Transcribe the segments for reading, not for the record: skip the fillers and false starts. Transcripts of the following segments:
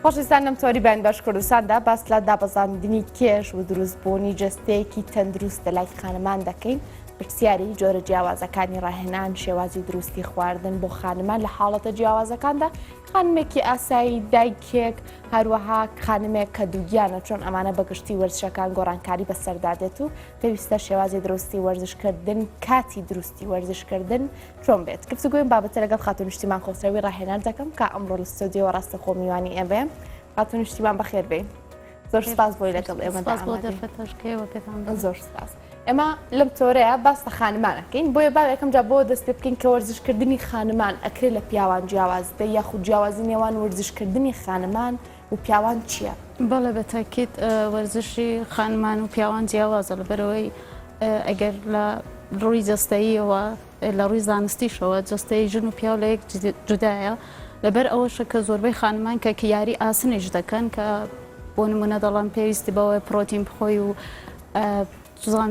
خۆشەویستان لەم تۆری بەیان بەش کوردستاندا باس لە دابەزاندنی کێش و دروستبوونی جەستەیەکی تەندروست لە لای خانمان دەکەین پرسیاری جۆرە جیاوازەکانی ڕاهێنان شێوازی دروستی خواردن بۆ خانمان لە حاڵەتە جیاوازەکاندا خانمێکی ئاسایی دایکێک هەروەها خانمێک کە دووگیانە چۆن ئەمانە بەگشتی وەرزشەکان گۆڕانکاری بەسەردادێت و پێویستە شێوازی دروستی وەرزشکردن کاتی دروستی وەرزشکردن چۆن بێت گفتوگویم بابەتە لەگەڵ خاتون نیشتیمان خۆسەوی ڕاهێنان دەکەم کە ئەمڕۆ لە ستۆدیۆ ڕاستە خۆ میوانی ئێمە خاتون نیشتیمان بەخێر بێ زۆر سپاس بۆی لەگەڵ ئێمەدا زۆر سپاس ئێمە لەم تۆرەیە باس لە خانمانەکەین بۆیە با یەکەم جا بۆ دەست پێ بکەین کە وەرزشکردنی خانمان ئەکرێت لە پیاوان جیاوازدە یاخود جیاوازی نێوان وەرزشکردنی خانمان و پیاوان چییە؟ بەڵێ بەتاکید وەرزشی خانمان و پیاوان جیاوازە لەبەرەوەی ئەگەر لە ڕووی جەستەییەوە لە ڕووی زانستیشەوە جەستەی ژن و پیاو لە یەک جودایە لەبەر ئەوەشە کە زۆربەی خانمان کە یاری ئاسنیش دەکەن کە بۆ نمونە دەڵام پێویستی بەوەی پرۆتین بخۆی و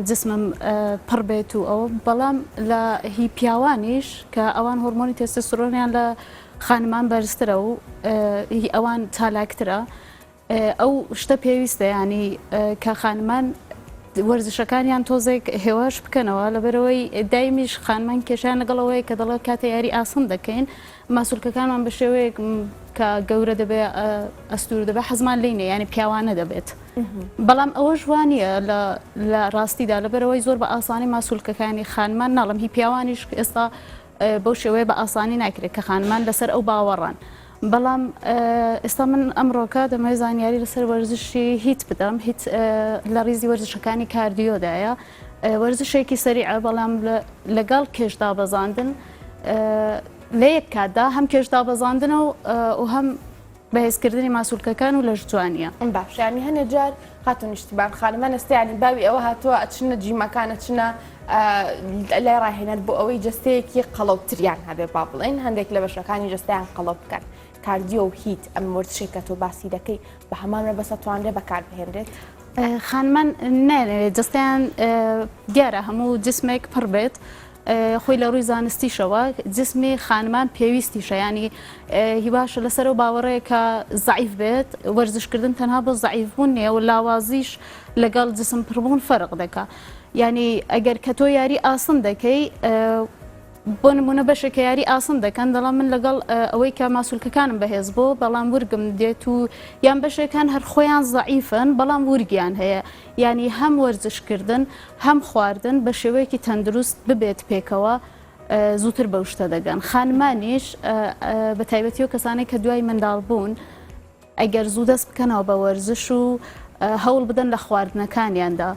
جسمم پڕ بێت و ئەوە بەڵام لە هی پیاوانیش کە ئەوان هۆرمۆنی تێستۆستێرۆنیان لە خانمان بەرزترە و هی ئەوان چالاکترە ئەو شتە پێویستە ینی کە خانمان وەرزشەکانیان تۆزێک هێواش بکەنەوە لەبەرەوەی دایمیش خانمان کێشیان لەگەڵەوەی کە دەڵێت کاتە یاری ئاسن دەکەین ماسوولکەکانمان بە شێوەیەک کە گەورە دەبێت ئەستور دەبێت حەزمان لینە ینی پیاوانە دەبێت بەڵام ئەوە جوانیە لە ڕاستیدا لەبەرەوەی زۆر بە ئاسانی ماسوولکەکانی خانمان ناڵم هی پیاوانیش ئێستا بەو شێوەیە بە ئاسانی ناکرێت کە خانمان لەسەر ئەو باوەڕان بەڵام ئێستا من ئەمڕۆکە دەمای زانیاری لەسەر وەرزشی هیت بدەم هیت لە ڕیزی وەرزشەکانی کاردیۆدایە وەرزشێکی سەریعە بەڵام لەگەڵ کێشدا بەزاندن لە یەک کاتدا هەم کێشدا بەزاندنە و هەم بەهێزکردنی ماسوولکەکان و لەش جوانیە باشیانی هەنێ جار خاتون نیشتیبان خانمان ئێستایانی باوی ئەوە هاتووە ئەچنە جیمەکانە چنە لای ڕاهێنەر بۆ ئەوەی جەستەیەکی قەڵەوتریان هەبێ با بڵێن هەندێک لە بەشەکانی جەستەیان قەڵەو بکەن کاردیۆ و هیت ئەم وەرزشێک کە تۆ باسی دەکەی بە هەمان ڕێبەسە توانرێ بەکار بهێنرێت خانمان نەنێت جەستیان دیارە هەموو جسمێک پڕ بێت خۆی لە ڕووی زانستیشەوە جسمی خانمان پێویستیشە ینی هی باشە لەسەر و باوەڕەیە کە زعیف بێت وەرزشکردن تەنها بۆ زعیفبوون نیە و لاوازیش لەگەڵ جسم پڕبوون فەرق دەکا ینی ئەگەر کە تۆ یاری ئاسن دەکەی بۆ نمونە بەشێکە یاری ئاسن دەکەن دەڵام من لەگەڵ ئەوەی کە ماسوولکەکانم بەهێز بۆ بەڵام ورگم دێت و یان بەشێکان هەر خۆیان زعیفن بەڵام ورگیان هەیە ینی هەم وەرزشکردن هەم خواردن بە شێوەیەکی تەندروست ببێت پێکەوە زووتر بەو شتە دەگەن خانمانیش بە تایبەتی و کەسانەی کە دوای منداڵ بوون ئەگەر زوو دەست بکەنەوە بە وەرزش و هەوڵ بدەن لە خواردنەکانیاندا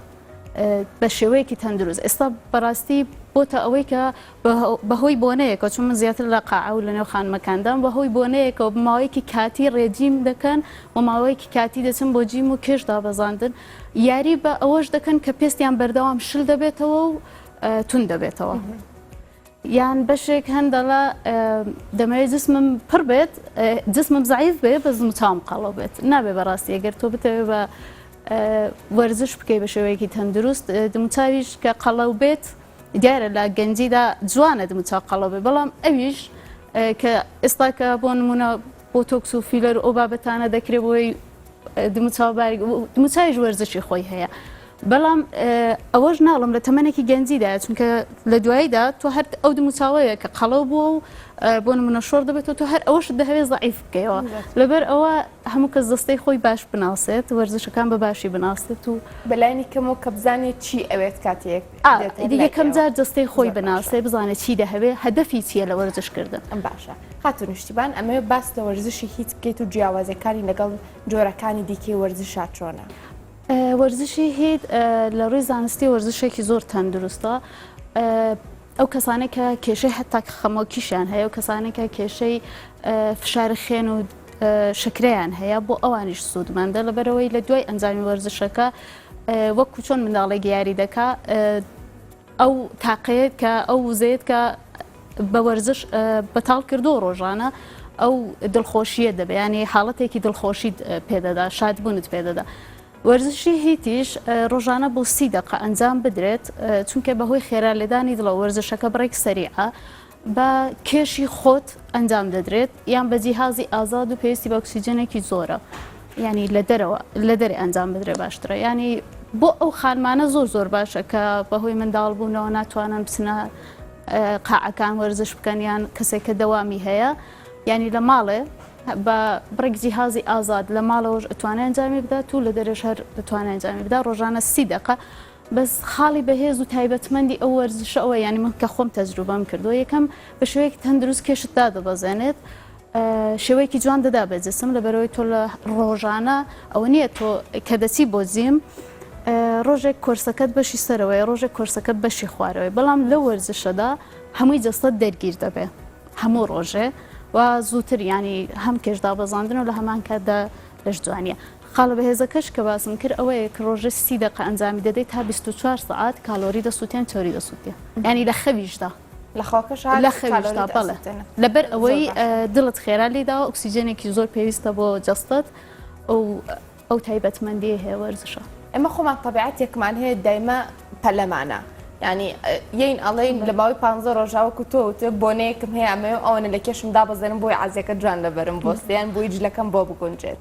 بە شێوەیەکی تەندروست ئێستا بەڕاستی بۆتە ئەوەی کە بەهۆی بۆنەیەکە چون من زیاتر لە قاعە و لە نێو خانمەکاندام بەهۆی بۆنەیەکەوە بماوەیەکی کاتی ڕێجیم دەکەن و ماوەیەکی کاتی دەچن بۆ جیم و کێشدا بەزاندن یاری بە ئەوەش دەکەن کە پێستیان بەردەوام شل دەبێتەوە و تون دەبێتەوە یان بەشێک هەندەڵە دەمەوێت جسمم پڕ بێت جسمم زعیف بێ بە زمچام قەڵەو بێت نابێ بەڕاستی ئەگەر تۆ بتەوێت بە وەرزش بکەی بە شێوەیەکی تەندروست دموچاویش کە قەڵەو بێت دیارە لە گەنجیدا جوانە دموچاو قەڵەو بێت بەڵام ئەویش کە ئێستا کە بۆ نمونە بۆتۆکس و فیلەر ئەو بابەتانە دەکرێت بۆی دموچاویش وەرزشی خۆی هەیە بەڵام ئەوەش ناڵم لە تەمەنێکی گەنجیدایە چونکە لە دواییدا تۆ هەر ئەو دموچاوەیە کە قەڵەو بووە و بۆ نمونە شۆڕ دەبێتەوە تۆ هەر ئەوەش دەهەوێت زعیف بکەیەوە لەبەر ئەوە هەموو کەس دەستەی خۆی باش بناسێت وەرزشەکان بە باشی بناسێت و بەلایانی کەمەوە کە بزانێت چی ئەوێت کاتێک یەکەم جار جستەی خۆی بناسێ بزانێت چی دەهەوێت هەدەفی چییە لە وەرزشکردن ئەم باشە خاتون نیشتیبان ئەمەوێ باس لە وەرزشی هیچ بکەیت و جیاوازەکانی لەگەڵ جۆرەکانی دیکەی وەرزشا چۆنە وەرزشی هیت لە ڕووی زانستی وەرزشێکی زۆر تەندروستە ئەو کەسانێک کە کێشەی هەتا خەمۆکیشیان هەیە و کەسانێکە کێشەی فشاری خوێن و شکرەیان هەیە بۆ ئەوانیش سوودمەندە لەبەرەوەی لە دوای ئەنجامی وەرزشەکە وەکو چۆن منداڵێک یاری دەکا ئەو تاقەیەت کە ئەو وزەیەت کە بە وەرزش بەتاڵ کردو ڕۆژانە ئەو دڵخۆشیە دەبێت ینی حاڵەتێکی دڵخۆشیت پێدەدا شادبوونت پێدەدا وەرزشی هیتیش ڕۆژانە بۆ 30 دقە ئەنجام بدرێت چونکە بەهۆی خێرا لێدانی دڵە وەرزشەکە بڕێک سەریعە بە کێشی خۆت ئەنجام دەدرێت یان بە جیهازی ئازاد و پێویستی بە ئۆکسیجنێکی زۆرە ینی لە دەرێ ئەنجام بدرێ باشترە ینی بۆ ئەو خانمانە زۆر باشە کە بەهۆی منداڵبوونەوە ناتوانن بچنە قاعەکان وەرزش بکەن یان کەسێک کە دەوامی هەیە ینی لە ماڵێ بە بڕێک جیهازی ئازاد لە ماڵەوەش ئەتوانێت ئەنجامی بدات و لە دەرێش هەر دەتوانێت ئەنجامی بدا ڕۆژانە 30 دقە بەس خاڵی بەهێز و تایبەتمەندی ئەو وەرزشە ئەوە ینی من کە خۆم تەجروبەم کردووە یەکەم بە شێوەیەکی تەندروست کێشتدا دەبەزێنێت شێوەیەکی جوان دەدا بە جسم لەبەرەوەی تۆ لە ڕۆژانە ئەوە نییە تۆ کە دەچی بۆ جیم ڕۆژێک کۆرسەکەت بەشی سەرەوەی ڕۆژێک کۆرسەکەت بەشی خوارەوەی بەڵام لە وەرزشەدا هەمووی جەستت دەرگیر دەبێ هەموو ڕۆژێ و زووتر ینی هەم کێشدا بەزاندن و لە هەمان کاتدا لەش جوانیە خاڵە بەهێزەکەش کە باسم کرد ئەوەیە کە ڕۆژە 30 دقە ئەنجامی دەدەیت تا 24 ساعت کالۆری دەسووتیان چۆری دەسووتێ ینی لە خەویشدا لە خەویشدا بەڵێ لەبەر ئەوەی دڵت خێرا لێداوە ئۆکسیجنێکی زۆر پێویستە بۆ جەستت ئەو تایبەتمەندی هەیە وەرزشە ئەمە خۆمان تەبیعەتێکمان هەیە دایمە پەلەمانە ینی یین ئەڵێن لە باوی 15 ڕۆژاوەکو تۆ بۆنەیەکم هەیە ئەمە ئەوەنە لە کێشمدا بەزێنم بۆی عازیەکە جوان دەبەرم بۆستیان بۆی جلەکەم بۆ بگونجێت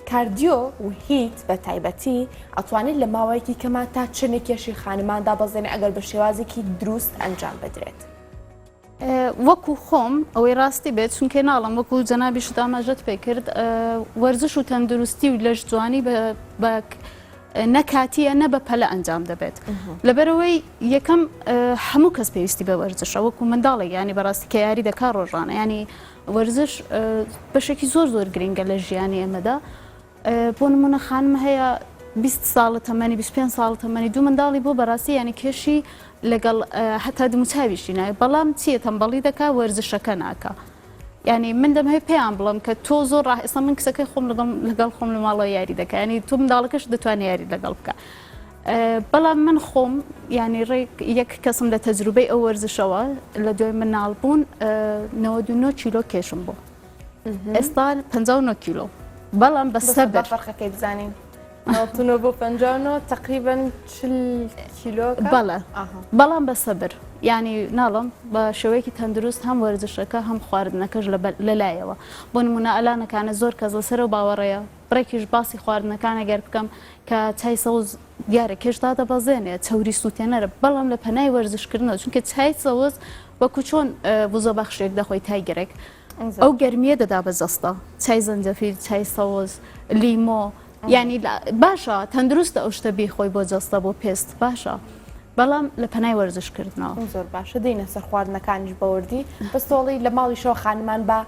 کاردیۆ و هیت بە تایبەتی ئەتوانێت لە ماوەیەکی کەما تا چنێک کێشی خانماندا بەزێنێ ئەگەر بە شێوازێکی دروست ئەنجام بدرێت وەکو خۆم ئەوەی ڕاستی بێت چونکە ناڵم وەکو جەنابی شدامەژەت پێ کرد وەرزش و تەندروستی و لەش جوانی بە نەکاتیە نە بە پەلە ئەنجام دەبێت لەبەرەوەی یەکەم هەموو کەس پێویستی بە وەرزشە وەکو منداڵێک ینی بەڕاستی کە یاری دەکات ڕۆژانە ینی وەرزش بەشێکی زۆر گرنگە لە ژیانی ئێمەدا بۆ نمونە خانم هەیە 20 ساڵە تەمەنی 25 ساڵ تەمەنی دوو منداڵی بۆ بەڕاستی ینی کێشی لەگەڵ هەتا دموچاویشی نایە بەڵام چیە تەمبەڵی دەکا وەرزشەکە ناکە ینی من دەمهەیە پێیان بڵم کە تۆ زۆر ڕاهێستا من کەسەکەی خۆم لەگەڵ خۆم لە ماڵەوە یاری دەکە ینی تۆ منداڵەکەش دەتوانێت یاری لەگەڵ بکە بەڵام من خۆم ینی ڕێک یەک کەسم لە تەجروبەی ئەو وەرزشەوە لە دوای مناڵبوون 99 کیلۆ کێشم بۆ ئێستا 59 کیلۆ بەڵام بە سەبر فەرقەکەی بزانین 99 بۆ 59 تقریبا 40 کیلۆ بەڵێ بەڵام بە سەبر ینی ناڵم بە شێوەیەکی تەندروست هەم وەرزشەکە هەم خواردنەکەش لەلایەوە بۆ نمونە ئەلانەکانە زۆر کەس لەسەر و باوەڕەیە بڕێکیش باسی خواردنەکانە گەر بکەم کە چای سەوز دیارە کێشدا دەبەزێنێت چەوری سووتێنەرە بەڵام لە پەنای وەرزشکردنەوە چونکە چای سەوز وەکو چۆن بوزە بەخشێک دەخۆی تایگەرێک ئەو گەرمیە دەدا بە جەستە چای زەنجەفیل چای سەوز لیمۆ ینی باشە تەندروستە ئەو شتە بیخۆی بۆ جەستە بۆ پێست باشە بەڵام لە پەنای وەرزشکردنەوە زۆر باشە دێنە سەر خواردنەکانیش بەوردی بەستۆڵی لە ماڵیشەوە خانمان بە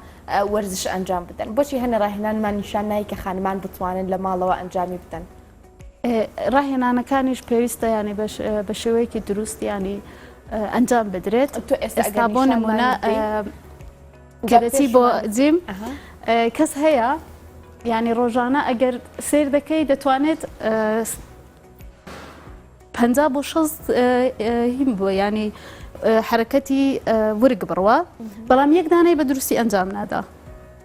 وەرزش ئەنجام بدەن بۆچی هەنە ڕاهێنانمان نیشان نایی کە خانمان بتوانن لە ماڵەوە ئەنجامی بدەن ڕاهێنانەکانیش پێویستە ینی بە شێوەیەکی دروست ینی ئەنجام بدرێت تۆ ئێستا بۆ نمونە کەدەچی بۆ جیم کەس هەیە ینی ڕۆژانە ئەگەر سیر دەکەی دەتوانێت 50 بۆ 60 هیم بووە ینی حرەکەتی ورگ بڕوە بەڵام یەک دانەی بە دروستی ئەنجام نادا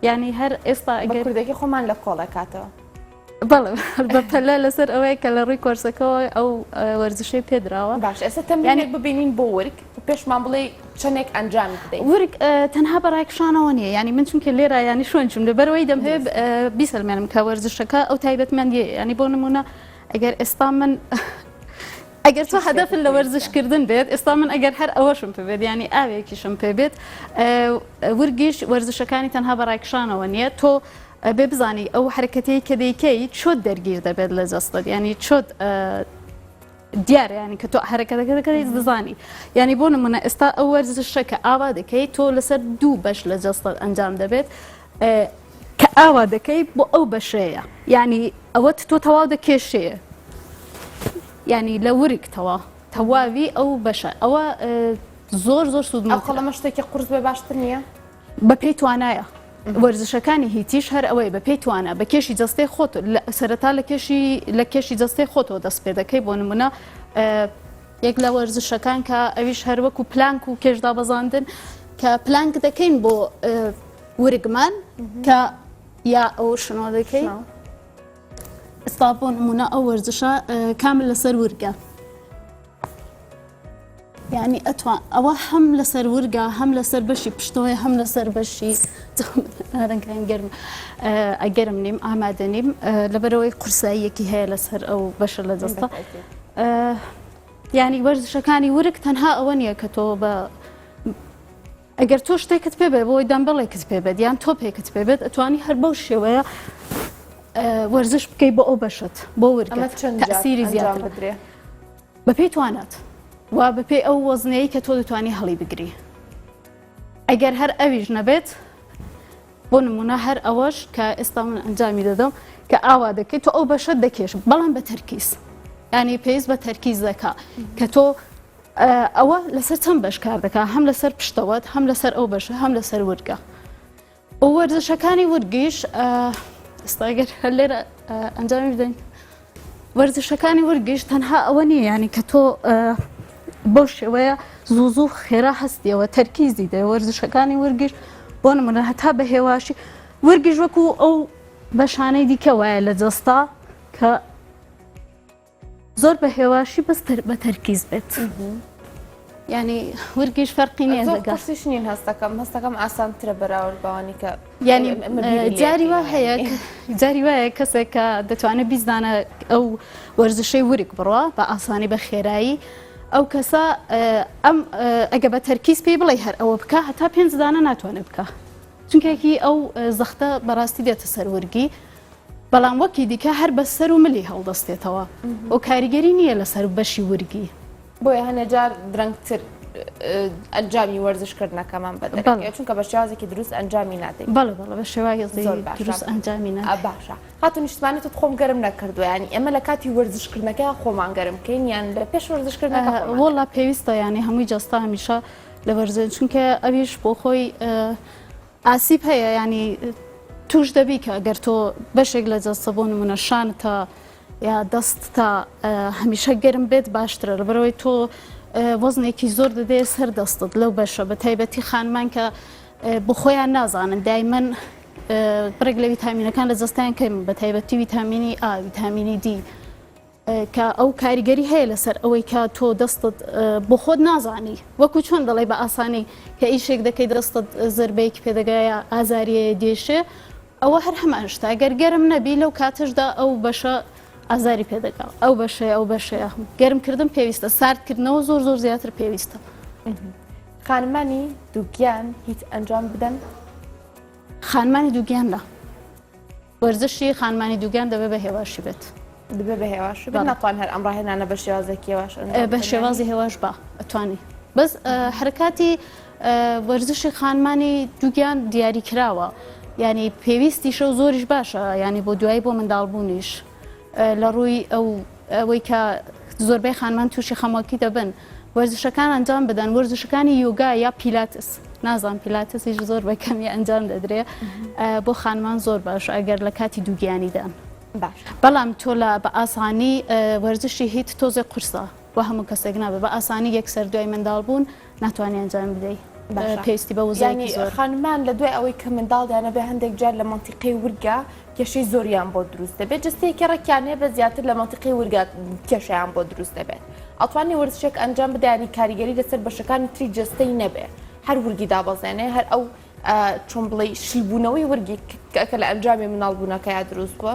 ینی هەر ئێستا کوردێکی خۆمان لە کۆڵەکاتەوە بەڵێ بە پەلە لەسەر ئەوەیە کە لە ڕووی کۆرسەکەەوە ئەو وەرزشەی پێدراوە باش ئێستا تەمرینێک ببینین بۆ ورگ پێشمان بڵێ چەندێک ئەنجام بدەین ورگ تەنها بەڕایکشانەوە نییە ینی من چونکە لێرە ینی شوێن چوم لەبەرەوەی دەمهەیە بیسەلمێنم کە وەرزشەکە ئەو تایبەتمەندیە ینی بۆ نمونە ئەگەر ئێستا من ئەگەر تۆ هەدەفن لە وەرزشکردن بێت ئێستا من ئەگەر هەر ئەوەشم پێبێت ینی ئاوێکیشم پێبێت ورگیش وەرزشەکانی تەنها بەڕایکشانەوە نییە تۆ بێ بزانی ئەو حرکەتەی کە دەیکەی چۆت دەرگیر دەبێت لە جەستت ینی چۆت دیارە ینی کە تۆ حرکەتەکە دەکەیت دەزانی ینی بۆ نمونە ئێستا ئەو وەرزشە کە ئاوا دەکەیت تۆ لەسەر دوو بەش لە جەستت ئەنجام دەبێت کە ئاوا دەکەی بۆ ئەو بەشەیە ینی ئەوەت تۆ تەواو دەکێشەیە ینی لە ورگتەوە تەواوی ئەو بەشە ئەوە زۆر سوودمە خەڵەمە شتێکی قورس بێ باشتر نییە بە پێی توانایە وەرزشەکانی هیتیش هەر ئەوەی بە پێی توانە بە کێشی جەستەی خۆت سەرەتا لە کێشی جەستەی خۆتەوە دەست پێ دەکەی بۆ نمونە یەک لە وەرزشەکان کە ئەویش هەروەکو پلانک و کێشدا بەزاندن کە پلانک دەکەین بۆ ورگمان کە یا ئەو شنۆ دەکەی ئێستا بۆ نمونە ئەو وەرزشە کامل لەسەر ورگە يعني ئەتوان ئەوە هەم لەسەر ورگە هەم لەسەر بەشی پشتەوەی هەم لەسەر بەشی ڕەنگەکان گەرم ئەگەرم نیم ئامادە نیم لەبەرەوەی قورساییەکی هەیە لەسەر ئەو بەشە لە دەستە یعنی وەرزشەکانی ورگ تەنها ئەوە نییە کە تۆ بە ئەگەر تۆ شتێکت پێ بێت بۆی دەمبەڵێکت پێ بێت یان تۆپێکت پێ بێت ئەتوانی هەر بەو شێوەیە وەرزش بکەیت بە ئەو بەشت بۆ ورگە تەسیری زیاتر بدرێ بەپێی توانات وا بەپێی ئەو وەزنەیە کە تۆ دەتوانی هەڵی بگری ئەگەر هەر ئەویش نەبێت بۆ نمونە هەر ئەوەش کە ئێستا من ئەنجامی دەدەم کە ئاوا دەکەیت تۆ ئەو بەشت دەکێش بەڵام بە تەرکیز ینی پێویست بە تەرکیز دەکا کە تۆ ئەوە لەسەر چەند بەش کار دەکا هەم لەسەر پشتەوەت هەم لەسەر ئەو بەشە هەم لەسەر ورگە وەرزشەکانی ورگیش ئێستاگەر هەر لێرە ئەنجامی بدەین وەرزشەکانی ورگیش تەنها ئەوە نییە ینی کە تۆ بەو شێوەیە زوو خێرا هەستیەوە تەرکیزی دەوێت وەرزشەکانی ورگیش بۆ نمونە هەتا بە هێواشی ورگیش وەکو ئەو بەشانەی دیکە وایە لە جەستا کە زۆر بە هێواشی بەس بە تەرکیز بێت ینی ورگیش فەرقی نییە لەگەڵ قورسیش نین هەستەکەم ئاسانترە بەراورد بەوانی کە ینی جاری وا هەیە جاری وایە کەسێک کە دەتوانێت بیزدانە ئەو وەرزشەی ورگ بڕوە بە ئاسانی بە خێرایی ئەو کەسە ئەم ئەگە بە تەرکیز پێی بڵێ هەر ئەوە بکە هەتا پێنج دانە ناتوانێت بکە چونکەکی ئەو زەختە بەڕاستی دێتە سەر ورگی بەڵام وەکی دیکە هەر بە سەر و ملی هەڵدەستێتەوە ئەو کاریگەری نییە لەسەر بەشی ورگی بۆیە هەنێجار درەنگتر ئەنجامی وەرزشکردنەکەمان بەدەکەوێت چونکە بە شێوازێکی دروست ئەنجامی نادەین بەڵێ بەڵێ بە شێوازی دروست ئەنجامی نادەین باشە هاتو نیشتمانێتت خۆم گەرم نەکردووە ینی ئەمە لە کاتی وەرزشکردنەکە خۆمان گەرم بکەین یان لە پێش وەرزشکردنەکە وەڵا پێویستە ینی هەمووی جەستا هەمیشە لە وەرزش چونکە ئەویش بۆ خۆی ئاسیب هەیە ینی توش دەبی کە ئەگەر تۆ بەشێک لە جەستە بۆ نمونە شانتە یا دەست تا هەمیشە گەرم بێت باشترە لەبەرەوەی تۆ وەزنێکی زۆر دەدێ سەر دەستت لەو بەشە بە تایبەتی خانمان کە بۆ خۆیان نازانن دایمەن بڕێک لە ڤیتامینەکان لە جەستیان کەم بە تایبەتی ڤیتامینی ئا ڤیتامینی دی کە ئەو کاریگەری هەیە لەسەر ئەوەی کە تۆ دەستت بۆ خۆت نازانی وەکو چۆن دەڵێ بە ئاسانی کە ئیشێک دەکەی دەستت زربەیەکی پێدەگایە ئازاریە دێشێ ئەوە هەر هەمان شتا گەر گەرم نەبی لەو کاتەشدا ئەو بەشە ئازاری پێدەگا ئەو بەشەیە ئەو بەشەیە گەرمکردن پێویستە ساردکردنەوە زۆر زۆر زیاتر پێویستە خانمانی دووگیان هیچ ئەنجام بدەن خانمانی دووگیان لە وەرزشی خانمانی دووگیان دەبێت بە هێواشی بێت دەبێت بە هێواشی بێت ناتوان هەر ئەمڕاهێنانە بە شێوازێکی هێواش بە شێوازی هێواش بە ئەتوانی بەس حرکاتی وەرزشی خانمانی دووگیان دیاری کراوە ینی پێویستی شەو زۆریش باشە ینی بۆ دوایی بۆ منداڵبوونیش لە ڕووی ئەوەی کە زۆربەی خانمان تووشی خەمۆکی دەبن وەرزشەکان ئەنجام بدەن وەرزشەکانی یۆگا یا پیلاتس نازان پیلاتسیش زۆر بەکەمی ئەنجام دەدرێ بۆ خانمان زۆر باش ئەگەر لە کاتی دووگیانیدان بەڵام تۆ لە بە ئاسانی وەرزشی هیت تۆزێ قورسە بۆ هەموو کەسێک نابێت بە ئاسانی یەکسەر دوای منداڵبوون ناتوانانی ئەنجام بدەیت پێویستی بە وزانی زۆر خانمان لە دوای ئەوەی کە منداڵدانە بێ هەندێک جار لە منتیقی ورگە کێشەی زۆریان بۆ دروست دەبێت جستەیەکی ڕێکیانەیە بە زیاتر لە منتیقی ورگە کێشەیان بۆ دروست دەبێت ئەتوانی وەرزشێک ئەنجام بدەیانی کاریگەری لەسەر بەشەکانی تری جستەی نەبێ هەر ورگی دابەزێنێ هەر ئەو چۆن بڵێ شیلبوونەوەی ورگی کە لە ئەنجامی مناڵبوونەکەیا دروست بووە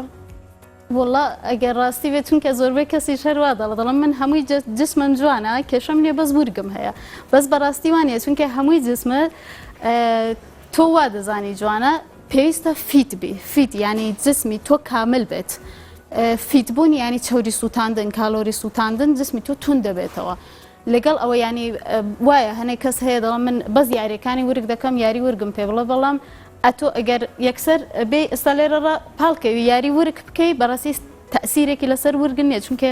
وڵا ئەگەر ڕاستی بێت چونکە زۆربەی کەسی شەروا دەڵێن من هەمووی جسمم جوانە کێشەم نیە بەس ورگم هەیە بەس بەڕاستی وانە چونکە هەمووی جسمە تۆ وا دەزانی جوانە پێویستە فیت بی فیت ینی جسمی تۆ کامل بێت فیتبوون ینی چۆری سووتاندن کالۆری سووتاندن جسمی تۆ تون دەبێتەوە لەگەڵ ئەوە ینی وایە هەنێک کەس هەیە دەڵێن من بەس یاریەکانی ورگ دەکەم یاری ورگم پێ بڵێ بەڵام ئەتۆ ئەگەر یەکسەر بێ ئێستا لێرە پاڵکەوی یاری ورگ بکەی بەڕاستی تەسیرێکی لەسەر ورگن نیە چونکە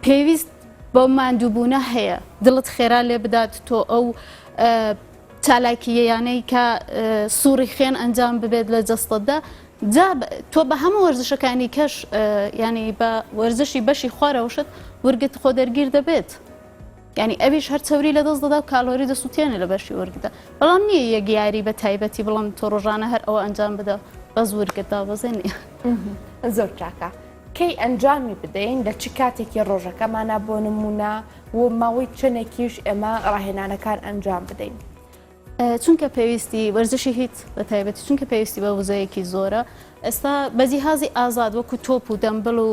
پێویست بۆ ماندووبوونە هەیە دڵت خێرا لێ بدات تۆ ئەو چالاکیەیانەی کە سووری خوێن ئەنجام ببێت لە جەستەدا جا تۆ بە هەموو وەرزشەکانی کەش ینی بە وەرزشی بەشی خوارەوەشت ورگت خۆ دەرگیر دەبێت ینی ئەویش هەر چەوری لە دەست دەدا و کالۆری دەسووتێنێ لە بەشی وەرگدا بەڵام نییە یەکیاری بە تایبەتی بڵام تۆ ڕۆژانە هەر ئەوە ئەنجام بدە بەس ورگت دابەزێنێ زۆر چاکە کەی ئەنجامی بدەین لە چ کاتێکی ڕۆژەکەمانە بۆ نمونە و ماوەی چنێکیش ئێمە ڕاهێنانەکان ئەنجام بدەین. چونکە پێویستی وەرزشی هیچ بە تایبەتی چونکە پێویستی بە وزەیەکی زۆرە ئێستا بەجیهازی ئازاد وەکو تۆپ و دەمبل و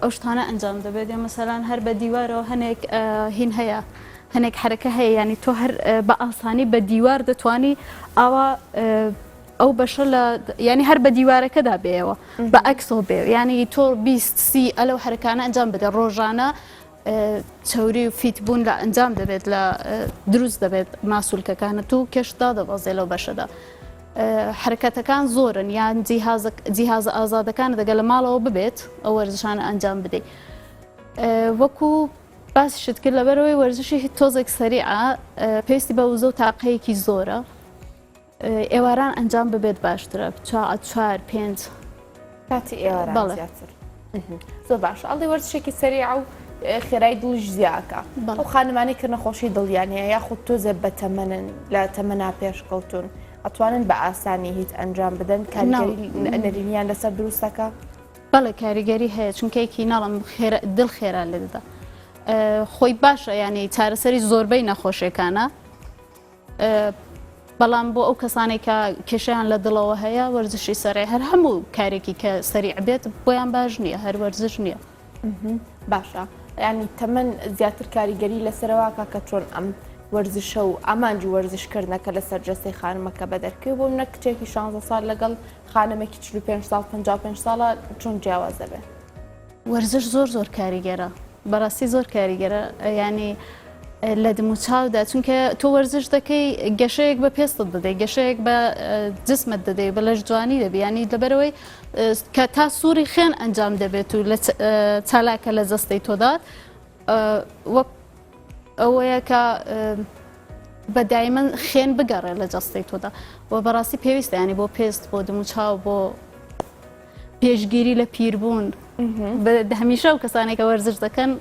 ئەو شتانە ئەنجام دەبێت مەسەلان هەر بە دیوارەوە هەنێک هین هەیە هەنێک حرەکە هەیە ینی تۆ هەر بە ئاسانی بە دیوار دەتوانی ئاوا ئەو بەشە لە ینی هەر بە دیوارەکەدا بێەوە بە ئەکسۆ بێ ینی تۆ 20 ئەلەو حرەکانە ئەنجام بدە ڕۆژانە چوری و فیتبوون لە ئەنجام دەبێت لە دروست دەبێت ماسوولکەکانە تو کەشدا دەبازێ لەو بەشەدا حرکەتەکان زۆرن یان جیهاز ئازادەکانە دەگە لە ماڵەوە ببێت ئەو وەرزشانە ئەنجام بدەیت وەکو باسیشت کرد لەبەرەوەی وەرزشی تۆزێک سەریعە پێویستی بە وزە و تاقەیەکی زۆرە ئێواران ئەنجام ببێت باشترە 4 5 کاتی ئێواران زیاتر زۆر باش ئەڵێ وەرزشێکی سەریع و خێرای دڵش زیاکە ئەو خانمانی کە نەخۆشی دڵیان هەیە یاخود تۆزێ بە تەمەنن لە تەمەنا پێشکەوتون ئەتوانن بە ئاسانی هیچ ئەنجام بدەن نەرینیان لەسەر دروستەکە بەڵێ کاریگەری هەیە چونکەیەکی ناڵم دڵ خێران لێ دەدا خۆی باشە ینی چارەسەری زۆربەی نەخۆشیەکانە بەڵام بۆ ئەو کەسانێک کە کێشیان لە دڵەوە هەیە وەرزشی سەرێ هەر هەموو کارێکی کە سەریع بێت بۆیان باش نییە هەر وەرزش نییە باشە ینی تەمەەن زیاتر کاریگەری لەسەرەوەکە کە چۆن ئەم وەرزشە و ئامانجی وەرزشکردنەکە لەسەر جەستەی خانمەکە بەدەرکەوێت بۆ منە کچێکی 16 ساڵ لەگەڵ خانمێکی 45 ساڵ 55 ساڵە چۆن جیاواز دەبێت وەرزش زۆر کاریگەرە بەڕاستی زۆر کاریگەرە ینی لە دموچاودا چونکە تۆ وەرزش دەکەی گەشەیەک بە پێستت دەدەی گەشەیەک بە جسمت دەدەی بە لەش جوانی دەبی ینی لەبەرەوەی کە تا سووری خێن ئەنجام دەبێت و لە چالاکە لە جەستەی تۆدات وەک ئەوەیە کە بەدایمەن خێن بگەڕێ لە جەستەی تۆدا و بەڕاستی پێویستە ینی بۆ پێست بۆ دموچاو بۆ پێشگیری لە پیربوون هەمیشە و کەسانێکە وەرزش دەکەن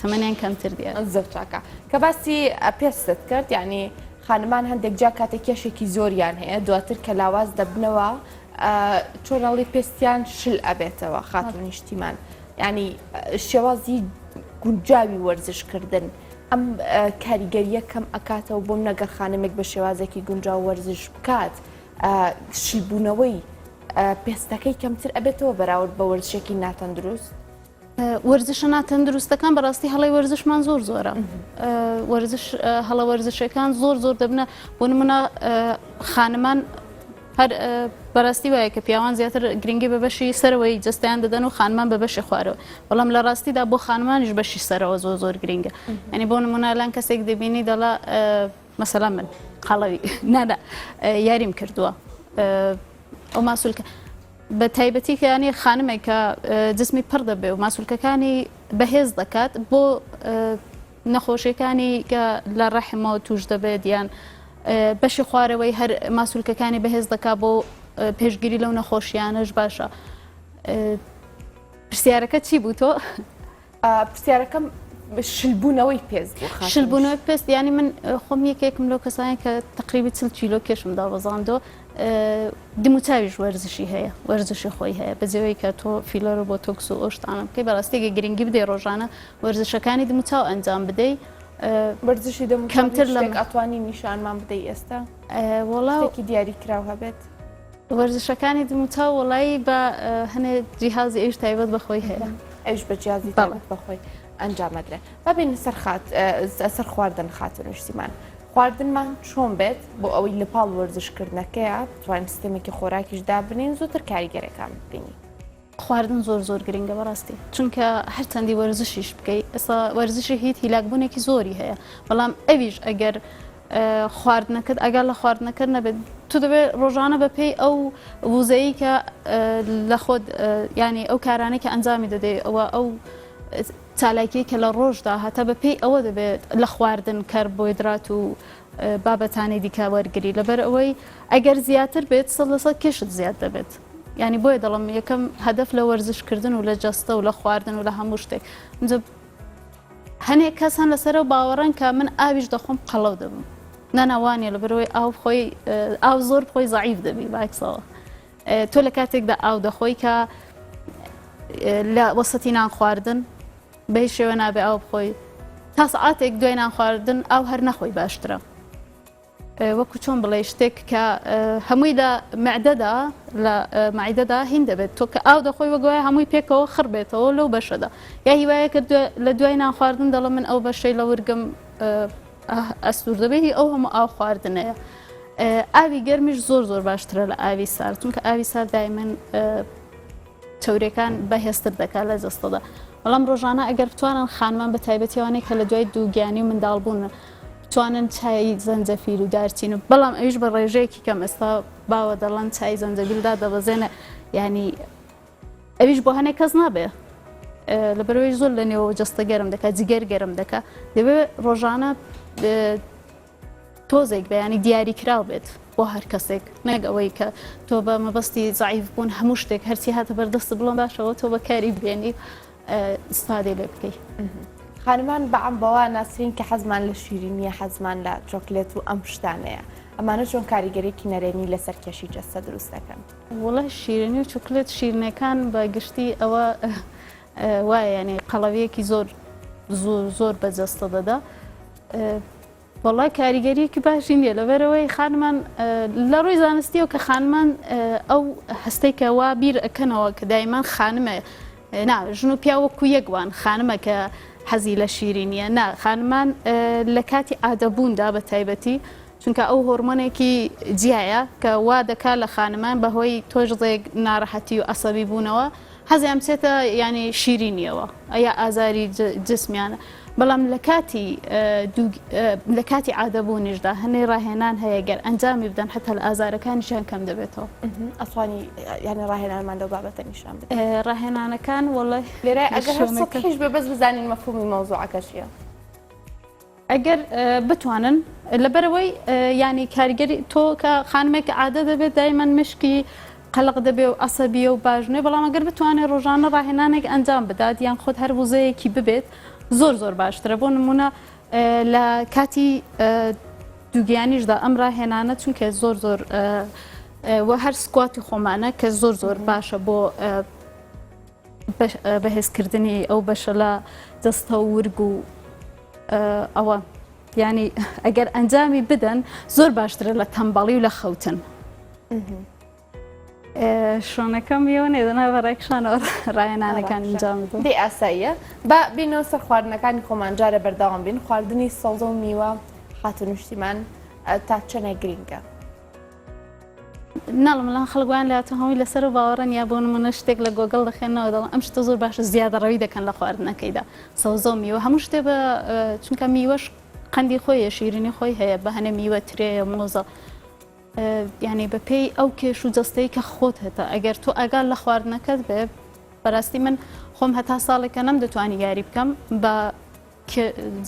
تەمەنیان کەمتر دیە زۆر چاکە کە باسی پێستت کرد ینی خانمان هەندێک جا کاتێک کێشێکی زۆریان هەیە دواتر کە لاواز دەبنەوە چۆنەڵی پێستیان شل ئەبێتەوە خاتون نیشتیمان ینی شێوازی گونجاوی وەرزشکردن ئەم کاریگەریە کەم ئەکاتەوە بۆم نەگەر خانمێک بە شێوازێکی گونجاو وەرزش بکات شلبوونەوەی پێستەکەی کەمتر ئەبێتەوە بەراورد بە وەرزشێکی ناتەندروست وەرزشە ناتەندروستەکان بەڕاستی هەڵی وەرزشمان زۆرە هەڵە وەرزشەکان زۆر دەبنە بۆ نمونە خانمان هەر بەڕاستی وایە کە پیاوان زیاتر گرنگی بە بەشی سەرەوەی جستیان دەدەن و خانمان بە بەشی خوارەوە بەڵام لە ڕاستیدا بۆ خانمانیش بەشی سەرەوە زۆر گرنگە ینی بۆ نمونە لەن کەسێک دەبینی دەڵا مەسەلا من قەڵەوی نادا یاریم کردووە ئەو ماسوولکە بە تایبەتی کە ینی خانمێک کە جسمی پڕ دەبێ و ماسوولکەکانی بەهێز دەکات بۆ نەخۆشیەکانی کە لە ڕەحمەوە توش دەبێت یان بەشی خوارەوەی هەر ماسوولکەکانی بەهێز دەکات بۆ پێشگیری لەو نەخۆشیانەش باشە پرسیارەکە چی بوو تۆ؟ پرسیارەکەم شلبوونەوەی پێست شلبوونەوەی پێست ینی من خۆم یەکێکم لەو کەسانی کە تقریبی 40 کیلۆ کێشم دابەزاندۆ دموچاویش وەرزشی هەیە وەرزشی خۆی هەیە بەجێوەی کە تۆ فیلەر و بۆتۆکس و ئۆشتانم بکەی بەڕاستیگە گرنگی بدەی ڕۆژانە وەرزشەکانی دموچاو ئەنجام بدەی وەرزشی کەمتر لە ئەتوانی نیشانمان بدەی ئێستا وەڵاوێکی دیاری کراو هەبێت وەرزشەکانی دموچاو وەڵایی بە هەنێ جیهازی ئێش تایبەت بەخۆی هەیە ئەوش بە جیازی تایبەت بەخۆی ئەنجامەدرێ بابین سەر خواردن خاتون نیشتیمان خواردنمان چۆن بێت بۆ ئەوەی لە پاڵ وەرزشکردنەکەیە بتوانین سیستەمێکی خۆراکیش دابنین زۆرتر کاریگەرەکان ببینی خواردن زۆر گرنگە بەڕاستی چونکە هەر چەندی وەرزشیش بکەیت ئێستا وەرزشی هیچ هیلاکبوونێکی زۆری هەیە بەڵام ئەویش ئەگەر خواردنەکەت ئەگەر لە خواردنەکە نەبێت تو دەبێت ڕۆژانە بەپێی ئەو وزەیی کە لە خۆت ینی ئەو کارانەی کە ئەنجامی دەدەیت ئەوە ئەو چالاکی کە لە ڕۆژدا هەتا بەپێی ئەوە دەبێت لە خواردن کاربۆیدرات و بابەتانی دیکە وەرگری لەبەر ئەوەی ئەگەر زیاتر بێت 100% کێشت زیاد دەبێت ینی بۆیە دەڵم یەکەم هەدەف لە وەرزشکردن و لە جەستە و لە خواردن و لە هەموو شتێک هەنێک کەس هەن لەسەرەوە باوەڕەن کە من ئاویش دەخۆم قەڵەو دەبم ناناوانێ لەبەرەوەی ئاو زۆر خۆی زەعیف دەبی باکسەوە تۆ لە کاتێکدا ئاو دەخۆی کە لە وەسەتی نان خواردن بە هیچ شێوە نابێ ئاو بخۆی تا سەعاتێک دوای نان خواردن ئاو هەر نەخۆی باشترە وەکو چۆن بڵێ شتێک کە هەمووی لە معدەدا هین دەبێت تۆ کە ئاو دەخۆی وەگوایە هەمووی پێکەوە خڕ بێتەوە لەو بەشەدا یا هیوایە کە لە دوای نان خواردن دەڵێ من ئەو بەشەی لە ورگم ئەستور دەبێتی ئەو هەموو ئاو خواردنەیە ئاوی گەرمیش زۆر باشترە لە ئاوی سارد چونکە ئاوی سارد دایمەن چەورەکان بەهێزتر دەکات لە جەستەدا بەڵام ڕۆژانە ئەگەر بتوانن خانمان بە تایبەتیوانەیە کە لە دوای دووگیانی و منداڵبوون توانن چای زەنجەفیل و دارچین و بەڵام ئەویش بە ڕێژەیەکی کەم ئێستا باوە دەڵەن چای زەنجەبیلدا دەبەزێنە ینی ئەویش بۆ هەنێک کەس نابێ لەبەرەوەی زۆر لە نێوە جەستە گەرم دەکات جگەر گەرم دەکات دەبێت ڕۆژانە تۆزێک بەیانی دیاری کراو بێت بۆ هەر کەسێک نەک ئەوەی کە تۆ بە مەبەستی زعیف بوون هەموو شتێک هەرچی هاتە بەردەست بڵۆن باشەوە تۆ بەکاری بێنی ئستادێ لێ بکەیت. خانمان بەعام بەوە ناسرین کە حەزمان لە شیرینیە حەزمان لە چۆکلێت و ئەم شتانەیە ئەمانە چۆن کاریگەریەکی نەرێنی لەسەر کێشی جەستە دروست دەکەن وڵە شیرینی و چۆکلێت شیرینەکان بە گشتی ئەوە وایە ینی قەڵەوەیەکی زۆر بە جەستە دەدا وڵای کاریگەریەکی باشی نییە لەبەرەوەی خانمان لە ڕووی زانستیەوە کە خانمان ئەو هەستەی کە وا بیر ئەکەنەوە کە دایمان خانمە ژن و پیاوەکو یەکوان خانمە کە حەزی لە شیرینیە خانمان لە کاتی ئادەبووندا بە تایبەتی چونکە ئەو هۆرمۆنێکی جیایە کە وا دەکات لە خانمان بەهۆی تۆژڵێک ناڕەحەتی و ئەسەبی بوونەوە حەزیان بچێتە ینی شیرینیەوە ئەیا ئازاری جسمیانە بەڵام لە کاتی عادەبوونیشدا هەنێ ڕاهێنان هەیە گەر ئەنجامی بدەن حتا لە ئازارەکانیشیان کەم دەبێتەوە ئەسوانی ینی ڕاهێنانمان لەو بابەتە نیشان بدەن ڕاهێنانەکان وڵی لێرە ئەگەر هەش بێ بەس بزانین مەفهومی مەوزوعەکە چییە ئەگەر بتوانن لەبەرەوەی ینی کاریگەری تۆ کە خانمێک عادە دەبێت دایمەن مشکی قەلق دەبێ و ئەسەبیە و باشنێ بەڵام ئەگەر بتوانێت ڕۆژانە ڕاهێنانێک ئەنجام بدات یان خۆت هەر وزەیەکی ببێت زۆر باشترە بۆ نمونە لە کاتی دووگیانیشدا ئەم ڕاهێنانە چونکە زۆر وە هەر سکواتی خۆمانە کە زۆر باشە بۆ بەهێزکردنی ئەو بەشە لە دەستە و ورگ و ئەوە ینی ئەگەر ئەنجامی بدەن زۆر باشترە لە تەمبەڵی و لە خەوتن شۆنەکەم یەوە نێدەنا بەڕێکشانەوە ڕاهێنانەکان ئەنجام بدەن دێ ئاساییە بە بینەوە سەر خواردنەکانی خۆمان جارە بەردەوام بین خواردنی سەوزە و میوە هاتونوشتیمان تا چەنە گرینگە ناڵمەڵان خەڵگویان لاتە هەمووی لەسەر و باوەڕەن یا بۆ نمونە شتێک لە گۆگڵ دەخێنەوە دەڵێن ئەم شتە زۆر باشە زیادەڕەوی دەکەن لە خواردنەکەیدا سەوزە و میوە هەموو شتێ بە چونکە میوەش قەندی خۆیە شیرینی خۆی هەیە بە هەنە میوە ترەیە مۆزە ینی بە پێی ئەو کێش و جەستەی کە خۆت هێتە ئەگەر تۆ ئەگال لە خواردنەکەت بێ بەڕاستی من خۆم هەتا ساڵێکە نەم دەتوانی یاری بکەم بە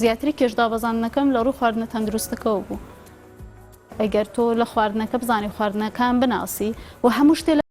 زیاتری کێشدا بەزانەکەم لە ڕوو خواردنە تەندروستەکەەوە بوو ئەگەر تۆ لە خواردنەکە بزانانی خواردنەکان بناسی و هەموو شتێ